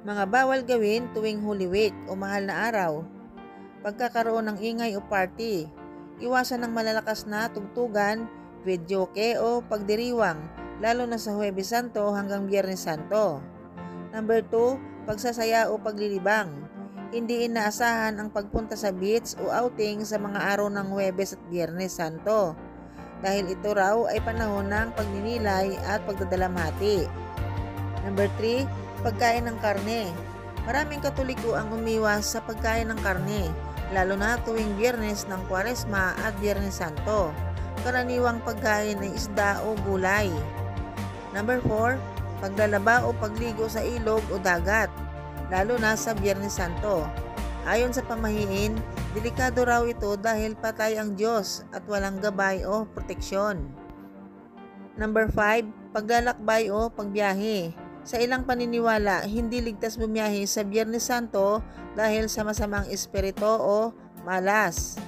Mga bawal gawin tuwing Holy Week o mahal na araw. Pagkakaroon ng ingay o party. Iwasan ng malalakas na tugtugan, videoke o pagdiriwang, lalo na sa Huwebes Santo hanggang Biyernes Santo. Number 2, pagsasaya o paglilibang. Hindi inaasahan ang pagpunta sa beach o outing sa mga araw ng Huwebes at Biyernes Santo, dahil ito raw ay panahon ng pagninilay at pagdadalamhati. Number 3, pagkain ng karne. Maraming Katoliko ang umiwas sa pagkain ng karne, lalo na tuwing Biyernes ng Kwaresma at Biyernes Santo. Karaniwang pagkain ay isda o gulay. Number 4, paglalaba o pagligo sa ilog o dagat, lalo na sa Biyernes Santo. Ayon sa pamahiin, delikado raw ito dahil patay ang Diyos at walang gabay o proteksyon. Number 5, paglalakbay o pagbiyahe. Sa ilang paniniwala, hindi ligtas bumiyahe sa Biyernes Santo dahil sa masamang espiritu o malas.